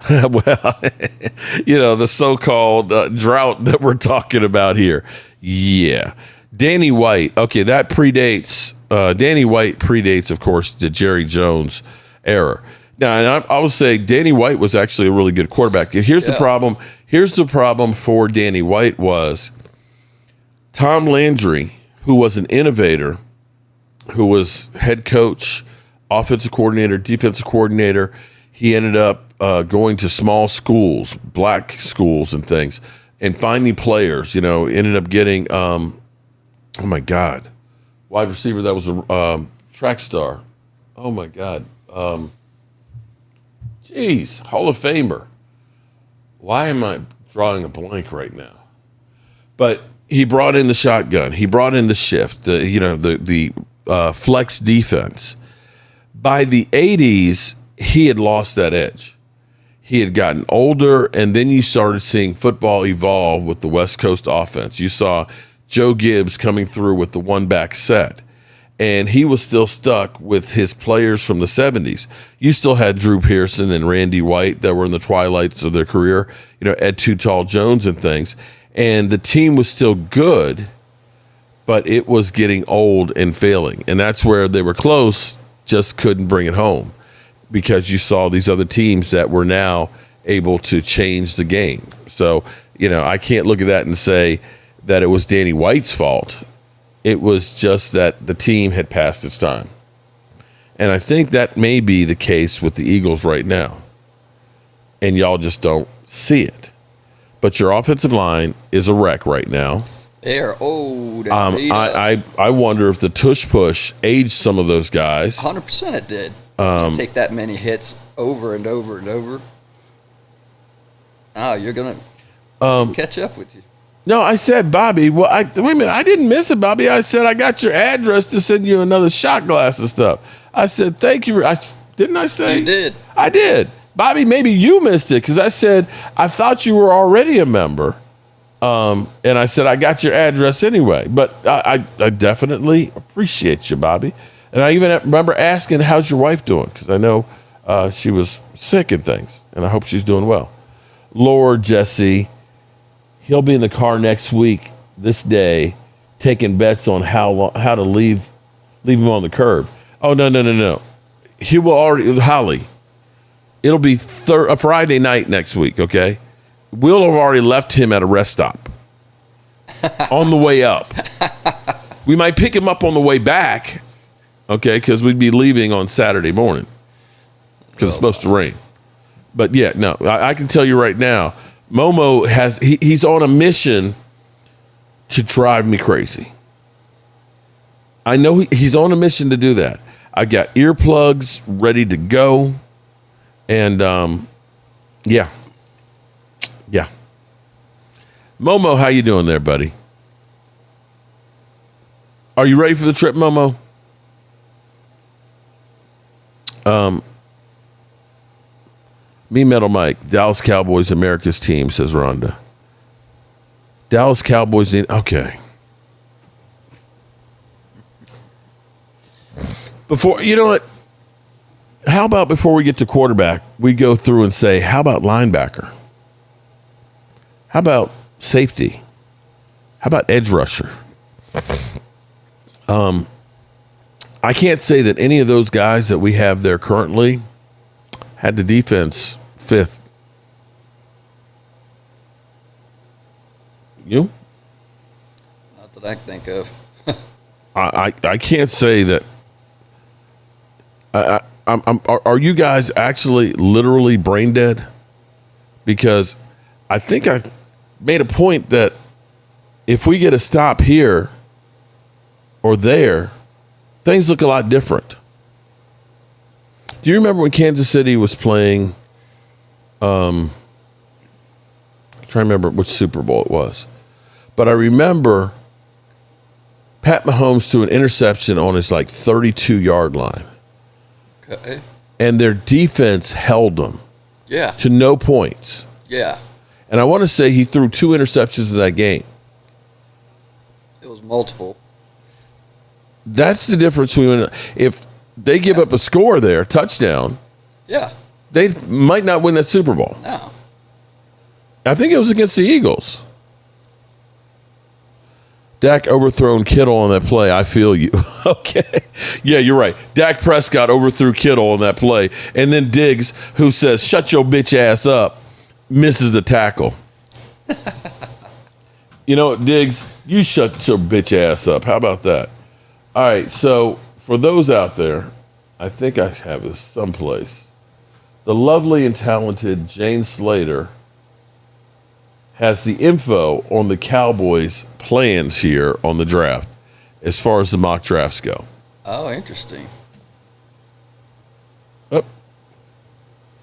Well, the so-called drought that we're talking about here. Yeah. Danny White. Okay, that predates. Danny White predates, of course, the Jerry Jones era. Now, and I would say Danny White was actually a really good quarterback. Here's the problem. Here's the problem for Danny White was Tom Landry, who was an innovator, who was head coach, offensive coordinator, defensive coordinator. He ended up going to small schools, black schools and things, and finding players, ended up getting, oh my God, wide receiver that was a track star. Oh my God. Hall of Famer. Why am I drawing a blank right now? But he brought in the shotgun. He brought in the shift, the flex defense. By the 80s, he had lost that edge. He had gotten older, and then you started seeing football evolve with the West Coast offense. You saw Joe Gibbs coming through with the one-back set. And he was still stuck with his players from the 70s. You still had Drew Pearson and Randy White that were in the twilights of their career, Ed Too Tall Jones and things. And the team was still good, but it was getting old and failing. And that's where they were close, just couldn't bring it home because you saw these other teams that were now able to change the game. So, I can't look at that and say that it was Danny White's fault. It was just that the team had passed its time. And I think that may be the case with the Eagles right now. And y'all just don't see it. But your offensive line is a wreck right now. They are old. I wonder if the tush push aged some of those guys. 100% it did. Take that many hits over and over and over. Oh, you're going to catch up with you. No, I said, Bobby, well, wait a minute, I didn't miss it, Bobby. I said, I got your address to send you another shot glass and stuff. I said, thank you. Didn't I say? You did. I did. Bobby, maybe you missed it because I said, I thought you were already a member. And I said, I got your address anyway. But I definitely appreciate you, Bobby. And I even remember asking, how's your wife doing? Because I know she was sick and things. And I hope she's doing well. Lord Jesse, he'll be in the car next week, this day, taking bets on how to leave him on the curb. Oh, no. He will already, Holly, it'll be a Friday night next week, okay? We'll have already left him at a rest stop on the way up. We might pick him up on the way back, okay, because we'd be leaving on Saturday morning because it's supposed to rain. But yeah, no, I can tell you right now, Momo he's on a mission to drive me crazy. I know he's on a mission to do that. I got earplugs ready to go. And yeah. Momo, how you doing there, buddy? Are you ready for the trip, Momo? Me Metal Mike, Dallas Cowboys, America's team, says Rhonda. Dallas Cowboys, okay. Before, you know what? How about before we get to quarterback, we go through and say, how about linebacker? How about safety? How about edge rusher? I can't say that any of those guys that we have there currently had the defense fifth. You? Not that I can think of. I can't say that. Are you guys actually literally brain dead? Because I think I made a point that if we get a stop here or there, things look a lot different. Do you remember when Kansas City was playing? I'm trying to remember which Super Bowl it was, but I remember Pat Mahomes threw an interception on his 32-yard line. Okay. And their defense held them to no points. Yeah. And I want to say he threw 2 interceptions in that game. It was multiple. That's the difference between if they give up a score there, touchdown. Yeah. They might not win that Super Bowl. No. I think it was against the Eagles. Dak overthrown Kittle on that play. I feel you. Okay. Yeah, you're right. Dak Prescott overthrew Kittle on that play. And then Diggs, who says, shut your bitch ass up, misses the tackle. You know what, Diggs? You shut your bitch ass up. How about that? All right, so for those out there, I think I have this someplace. The lovely and talented Jane Slater has the info on the Cowboys' plans here on the draft as far as the mock drafts go. Oh, interesting. Oh,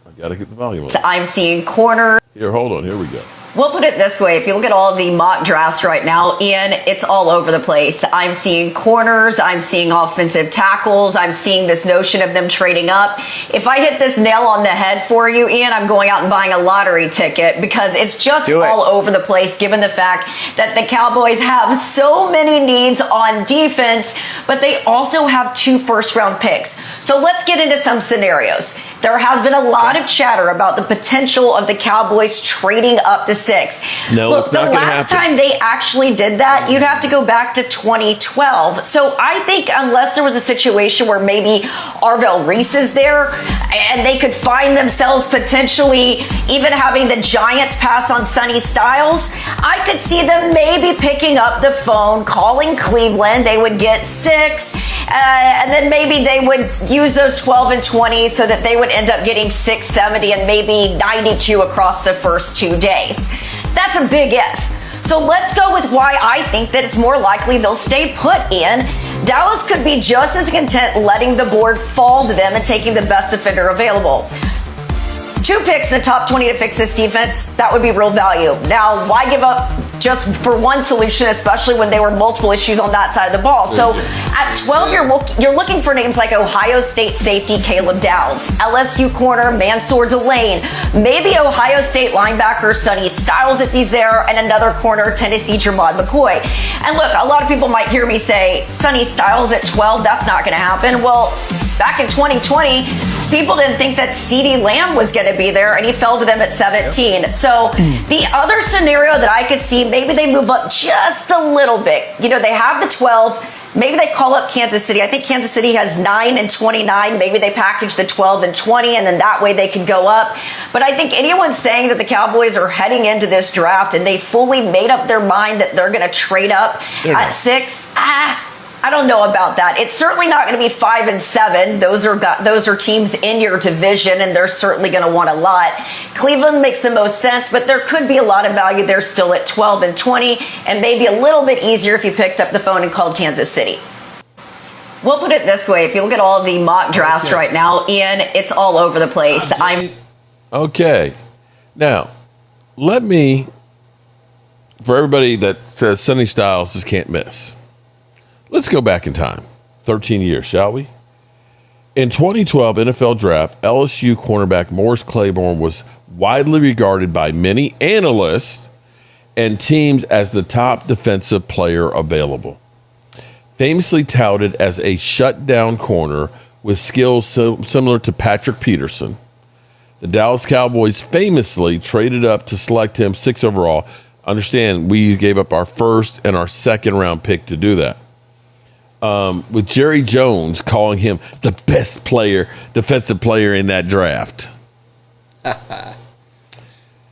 I got to get the volume on. I'm seeing corner. Here, hold on. Here we go. We'll put it this way. If you look at all the mock drafts right now, Ian, it's all over the place. I'm seeing corners. I'm seeing offensive tackles. I'm seeing this notion of them trading up. If I hit this nail on the head for you, Ian, I'm going out and buying a lottery ticket because it's just all over the place, given the fact that the Cowboys have so many needs on defense, but they also have 2 first-round picks. So let's get into some scenarios. There has been a lot of chatter about the potential of the Cowboys trading up to 6. No, look, it's not going to happen. The last time they actually did that, you'd have to go back to 2012. So I think unless there was a situation where maybe Arvell Reese is there and they could find themselves potentially even having the Giants pass on Sonny Styles, I could see them maybe picking up the phone, calling Cleveland. They would get 6, and then maybe they would use those 12 and 20 so that they would end up getting 6, 70, and maybe 92 across the first 2 days. That's a big if. So let's go with why I think that it's more likely they'll stay put in. Dallas could be just as content letting the board fall to them and taking the best defender available. 2 picks in the top 20 to fix this defense, that would be real value. Now, why give up just for one solution, especially when there were multiple issues on that side of the ball. So at 12, you're looking for names like Ohio State safety Caleb Downs, LSU corner Mansour Delane, maybe Ohio State linebacker Sonny Styles if he's there, and another corner Tennessee Jermod McCoy. And look, a lot of people might hear me say Sonny Styles at 12, that's not going to happen. Well, back in 2020, people didn't think that CeeDee Lamb was going to be there, and he fell to them at 17. So the other scenario that I could see, maybe they move up just a little bit. You know, they have the 12. Maybe they call up Kansas City. I think Kansas City has 9 and 29. Maybe they package the 12 and 20, and then that way they can go up. But I think anyone saying that the Cowboys are heading into this draft and they fully made up their mind that they're going to trade up at 6, I don't know about that. It's certainly not going to be 5 and 7. Those are teams in your division, and they're certainly going to want a lot. Cleveland makes the most sense, but there could be a lot of value there still at 12 and 20, and maybe a little bit easier if you picked up the phone and called Kansas City. We'll put it this way. If you look at all of the mock drafts right now, Ian, it's all over the place. Okay. Now, let me, for everybody that says Sonny Styles just can't miss, let's go back in time, 13 years, shall we? In 2012 NFL Draft, LSU cornerback Morris Claiborne was widely regarded by many analysts and teams as the top defensive player available. Famously touted as a shutdown corner with skills similar to Patrick Peterson, the Dallas Cowboys famously traded up to select him 6 overall. Understand, we gave up our first and our second round pick to do that. With Jerry Jones calling him the best defensive player in that draft.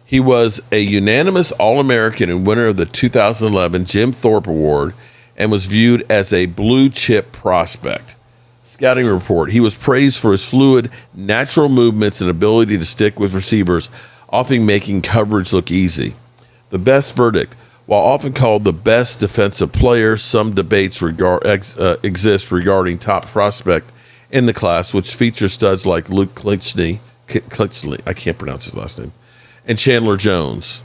He was a unanimous All-American and winner of the 2011 Jim Thorpe Award and was viewed as a blue-chip prospect. Scouting report, he was praised for his fluid, natural movements and ability to stick with receivers, often making coverage look easy. The best verdict, while often called the best defensive player, some debates exist regarding top prospect in the class, which features studs like Luke Kuechly, I can't pronounce his last name, and Chandler Jones.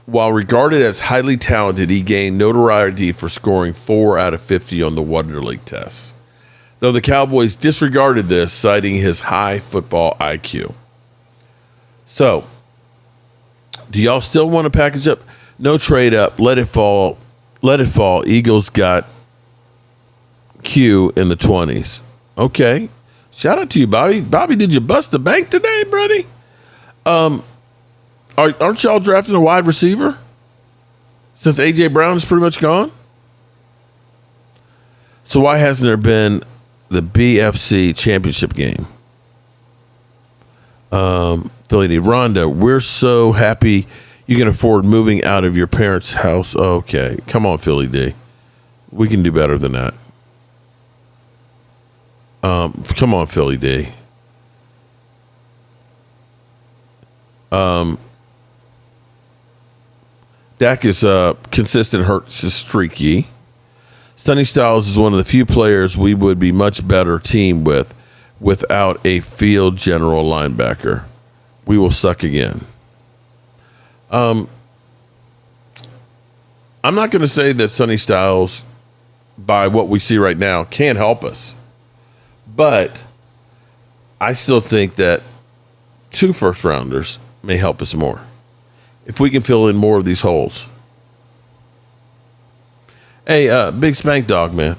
While regarded as highly talented, he gained notoriety for scoring 4 out of 50 on the Wonderlic test, though the Cowboys disregarded this, citing his high football IQ. So, do y'all still want to package up? No trade up. Let it fall. Let it fall. Eagles got Q in the 20s. Okay. Shout out to you, Bobby. Bobby, did you bust the bank today, buddy? Aren't y'all drafting a wide receiver? Since A.J. Brown is pretty much gone? So why hasn't there been the BFC championship game? Philly D. Rhonda, we're so happy you can afford moving out of your parents' house. Okay. Come on, Philly D. We can do better than that. Come on, Philly D. Dak is consistent, Hurts is streaky. Sonny Styles is one of the few players we would be much better team without a field general linebacker. We will suck again. I'm not going to say that Sonny Styles, by what we see right now, can't help us. But I still think that 2 first-rounders may help us more if we can fill in more of these holes. Hey, Big Spank Dog, man.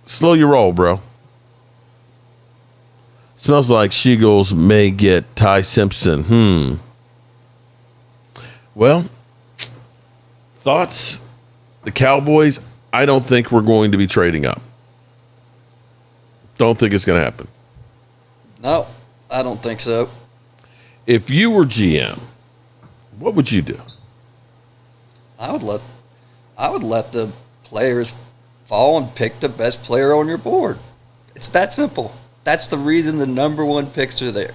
Slow your roll, bro. Smells like Sheagles may get Ty Simpson. Well, thoughts? The Cowboys, I don't think we're going to be trading up. Don't think it's going to happen. No, I don't think so. If you were GM, what would you do? I would let the players fall and pick the best player on your board. It's that simple. That's the reason the number 1 picks are there.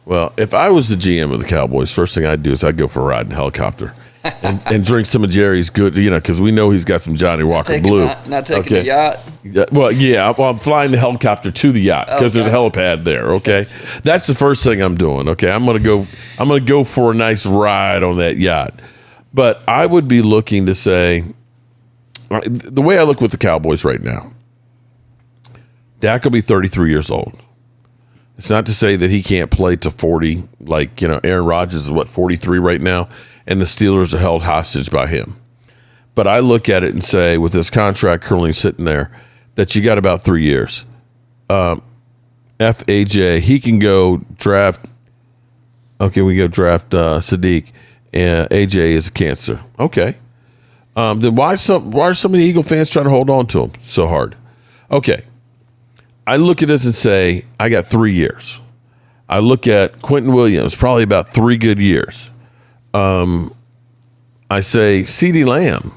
Well, if I was the GM of the Cowboys, first thing I'd do is I'd go for a ride in a helicopter and drink some of Jerry's good, because we know he's got some Johnny Walker Blue. Not taking the yacht. Well, yeah. Well, I'm flying the helicopter to the yacht because there's a helipad there. Okay, that's the first thing I'm doing. Okay, I'm gonna go for a nice ride on that yacht. But I would be looking to say, the way I look with the Cowboys right now, Dak will be 33 years old. It's not to say that he can't play to 40, like, Aaron Rodgers is 43 right now, and the Steelers are held hostage by him. But I look at it and say, with this contract currently sitting there, that you got about 3 years. FAJ, he can go draft. Okay, we go draft Sadiq, and AJ is a cancer. Okay. Then why are so many Eagle fans trying to hold on to him so hard? Okay. I look at this and say, I got 3 years. I look at Quentin Williams, probably about 3 good years. I say CeeDee Lamb,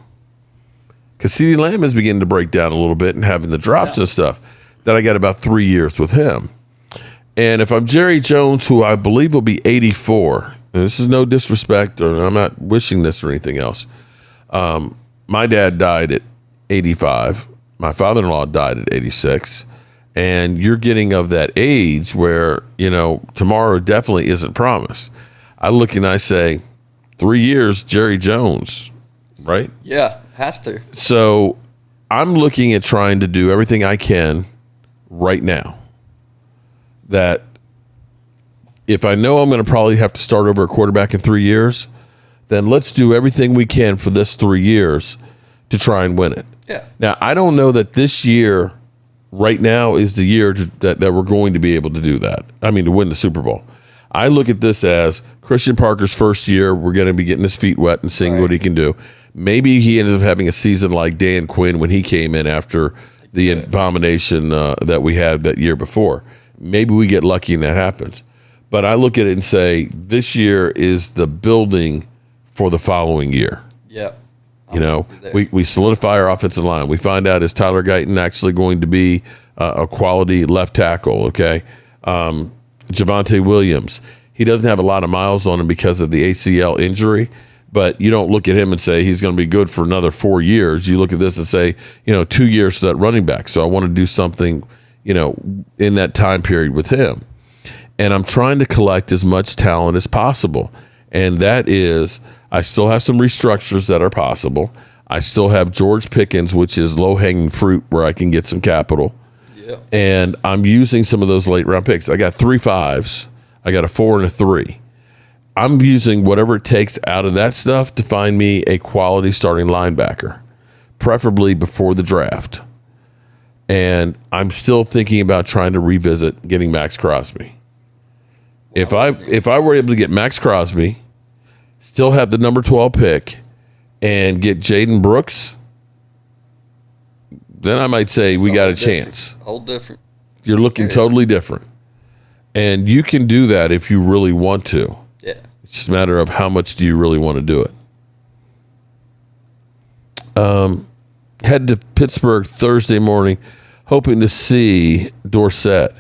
because CeeDee Lamb is beginning to break down a little bit and having the drops and stuff, that I got about 3 years with him. And if I'm Jerry Jones, who I believe will be 84, and this is no disrespect, or I'm not wishing this or anything else. My dad died at 85. My father-in-law died at 86. And you're getting of that age where, tomorrow definitely isn't promised. I look and I say, 3 years, Jerry Jones, right? Yeah, has to. So I'm looking at trying to do everything I can right now. That if I know I'm going to probably have to start over a quarterback in 3 years, then let's do everything we can for this 3 years to try and win it. Yeah. Now, I don't know that this year right now is the year that we're going to be able to do that. I mean, to win the Super Bowl. I look at this as Christian Parker's first year. We're going to be getting his feet wet and seeing what he can do. Maybe he ends up having a season like Dan Quinn when he came in after the abomination that we had that year before. Maybe we get lucky and that happens. But I look at it and say, this year is the building for the following year. Yeah. We solidify our offensive line. We find out, is Tyler Guyton actually going to be a quality left tackle, okay? Javonte Williams, he doesn't have a lot of miles on him because of the ACL injury, but you don't look at him and say he's going to be good for another 4 years. You look at this and say, 2 years to that running back. So I want to do something, in that time period with him. And I'm trying to collect as much talent as possible. And that is, I still have some restructures that are possible. I still have George Pickens, which is low-hanging fruit where I can get some capital. Yeah. And I'm using some of those late-round picks. I got 3 5s. I got a 4 and a 3. I'm using whatever it takes out of that stuff to find me a quality starting linebacker, preferably before the draft. And I'm still thinking about trying to revisit getting Max Crosby. If I were able to get Max Crosby, still have the number 12 pick, and get Jaden Brooks, then I might say we got a chance. Whole different. You're looking totally different. And you can do that if you really want to. Yeah. It's just a matter of how much do you really want to do it. Head to Pittsburgh Thursday morning, hoping to see Dorsett.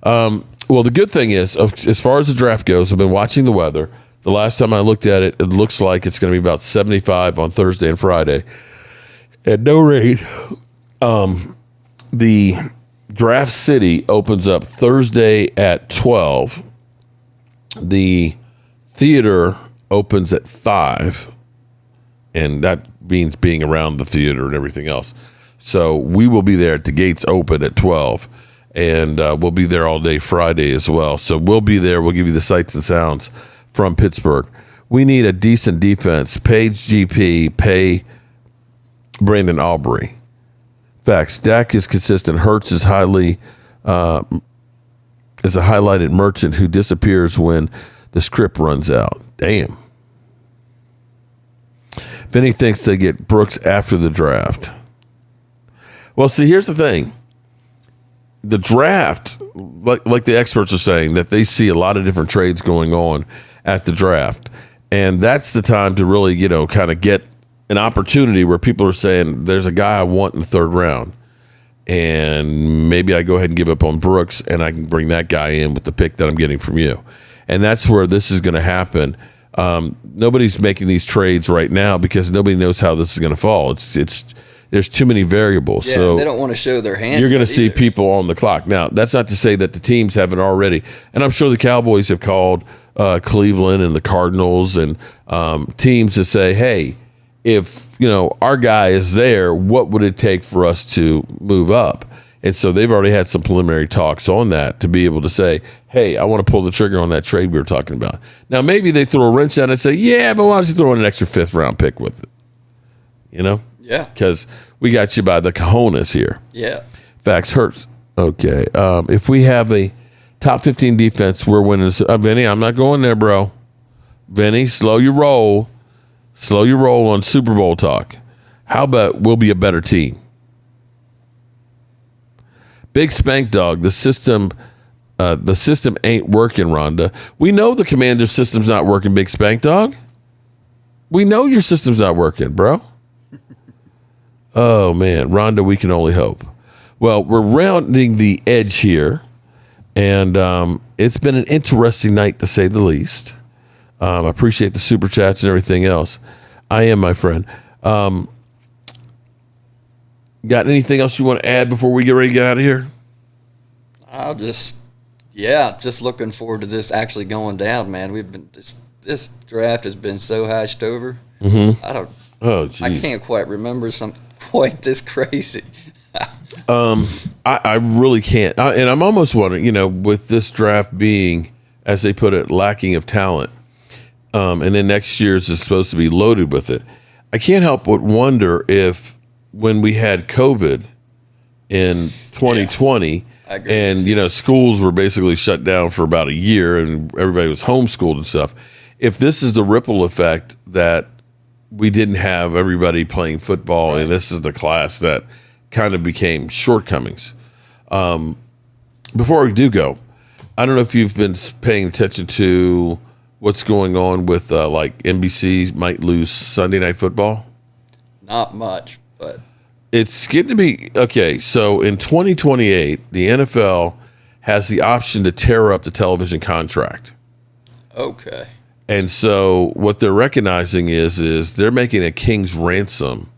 Well, the good thing is, as far as the draft goes, I've been watching the weather. The last time I looked at it, it looks like it's going to be about 75 on Thursday and Friday. At no rate, the Draft City opens up Thursday at 12. The theater opens at 5. And that means being around the theater and everything else. So we will be there at the gates open at 12. And we'll be there all day Friday as well. So we'll be there. We'll give you the sights and sounds from Pittsburgh. We need a decent defense. Page GP, pay Brandon Aubrey. Facts. Dak is consistent. Hurts is is a highlighted merchant who disappears when the script runs out. Damn. Vinny thinks they get Brooks after the draft. Well, see, here's the thing. The draft, like the experts are saying, that they see a lot of different trades going on at the draft. And that's the time to really, kind of get an opportunity where people are saying, there's a guy I want in the third round. And maybe I go ahead and give up on Brooks and I can bring that guy in with the pick that I'm getting from you. And that's where this is going to happen. Nobody's making these trades right now because nobody knows how this is going to fall. It's there's too many variables. Yeah, so they don't want to show their hand. You're going to see people on the clock. Now, that's not to say that the teams haven't already. And I'm sure the Cowboys have called Cleveland and the Cardinals and teams to say, hey, if our guy is there, what would it take for us to move up? And so they've already had some preliminary talks on that to be able to say, hey, I want to pull the trigger on that trade we were talking about. Now, maybe they throw a wrench out and say, yeah, but why don't you throw in an extra 5th-round pick with it? Yeah. Because we got you by the cojones here. Yeah. Facts hurts. Okay. If we have a top 15 defense, we're winning. Vinny, I'm not going there, bro. Vinny, slow your roll. Slow your roll on Super Bowl talk. How about we'll be a better team? Big Spank Dog, the system ain't working, Rhonda. We know the Commander system's not working, Big Spank Dog. We know your system's not working, bro. Oh, man. Rhonda, we can only hope. Well, we're rounding the edge here, and it's been an interesting night, to say the least. I appreciate the super chats and everything else. I am, my friend. Got anything else you want to add before we get ready to get out of here? I'll just looking forward to this actually going down, man. We've been this draft has been so hashed over. Mm-hmm. I can't quite remember something quite this crazy. I really can't. And I'm almost wondering, with this draft being, as they put it, lacking of talent, and then next year's is supposed to be loaded with it. I can't help but wonder if when we had COVID in 2020 and, schools were basically shut down for about a year and everybody was homeschooled and stuff, if this is the ripple effect that we didn't have everybody playing football and this is the class that kind of became shortcomings. Before we do go, I don't know if you've been paying attention to what's going on with NBC might lose Sunday Night Football. Not much, but it's getting to be okay. So in 2028, the NFL has the option to tear up the television contract. Okay. And so what they're recognizing is they're making a king's ransom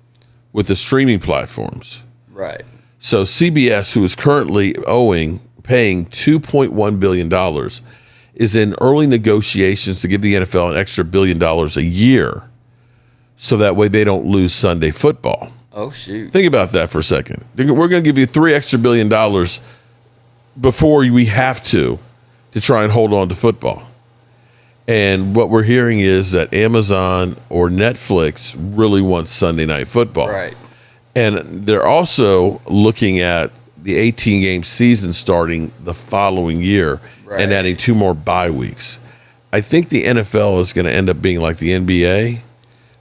with the streaming platforms. Right. So CBS, who is currently paying $2.1 billion, is in early negotiations to give the NFL an extra $1 billion a year so that way they don't lose Sunday football. Oh, shoot. Think about that for a second. We're going to give you $3 extra billion before we have to try and hold on to football. And what we're hearing is that Amazon or Netflix really wants Sunday Night Football. Right. And they're also looking at the 18-game season starting the following year and adding 2 more bye weeks. I think the NFL is going to end up being like the NBA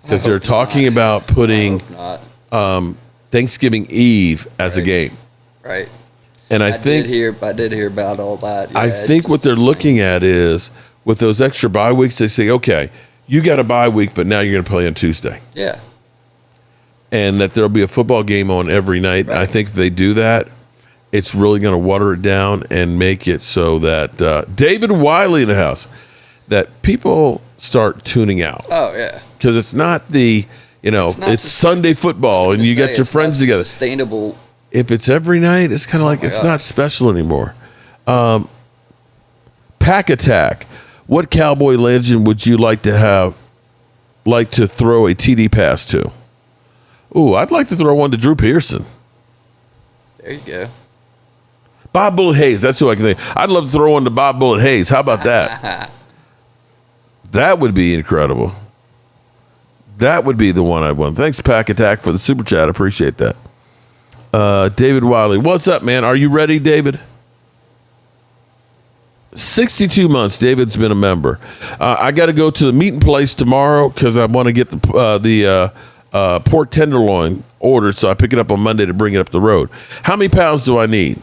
because they're talking about putting Thanksgiving Eve as a game. Right. And I did hear about all that. Yeah, I think what they're looking at is with those extra bye weeks, they say, okay, you got a bye week, but now you're going to play on Tuesday. Yeah. And that there'll be a football game on every night. Right. I think if they do that, it's really going to water it down and make it so that David Wiley in the house, that people start tuning out. Oh, yeah. Because it's not it's Sunday football and you got your friends together. Sustainable. If it's every night, it's kind of like it's not special anymore. Pack Attack. What Cowboy legend would you like to throw a TD pass to? Ooh, I'd like to throw one to Drew Pearson. There you go. Bob Bullet Hayes. That's who I can think. I'd love to throw one to Bob Bullet Hayes. How about that? That would be incredible. That would be the one I'd want. Thanks, Pack Attack, for the super chat. Appreciate that. David Wiley. What's up, man? Are you ready, David? 62 months David's been a member. I got to go to the meeting place tomorrow because I want to get the pork tenderloin ordered, so I pick it up on Monday to bring it up the road. How many pounds do I need?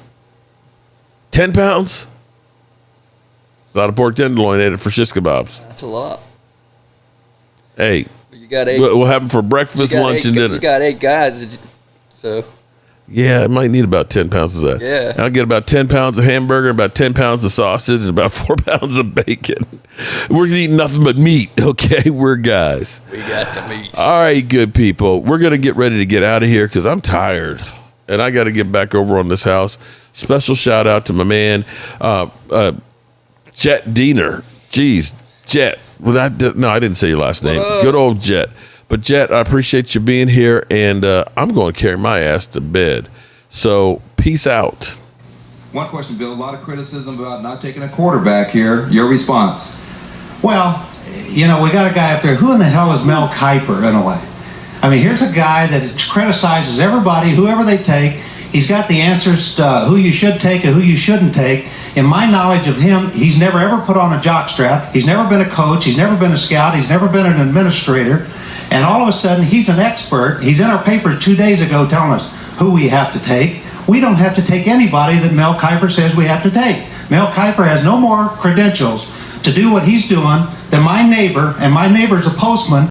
10 pounds? It's not a pork tenderloin. I ate it for shish kebabs. That's a lot. Hey, you got 8. We'll have them for breakfast, lunch, and dinner. You got 8 guys, so Yeah, I might need about 10 pounds of that. Yeah. I'll get about 10 pounds of hamburger, about 10 pounds of sausage, and about 4 pounds of bacon. We're eating nothing but meat, okay? We're guys. We got the meat. All right, good people. We're going to get ready to get out of here because I'm tired. And I got to get back over on this house. Special shout out to my man, Jet Diener. Jeez, Jet. Well, I didn't say your last name. Good old Jet. But Jet, I appreciate you being here, and I'm going to carry my ass to bed. So, peace out. One question, Bill. A lot of criticism about not taking a quarterback here. Your response? Well, we got a guy up there. Who in the hell is Mel Kiper, in a way? I mean, here's a guy that criticizes everybody, whoever they take. He's got the answers to who you should take and who you shouldn't take. In my knowledge of him, he's never ever put on a jockstrap. He's never been a coach. He's never been a scout. He's never been an administrator. And all of a sudden, he's an expert. He's in our papers 2 days ago telling us who we have to take. We don't have to take anybody that Mel Kiper says we have to take. Mel Kiper has no more credentials to do what he's doing than my neighbor, and my neighbor's a postman.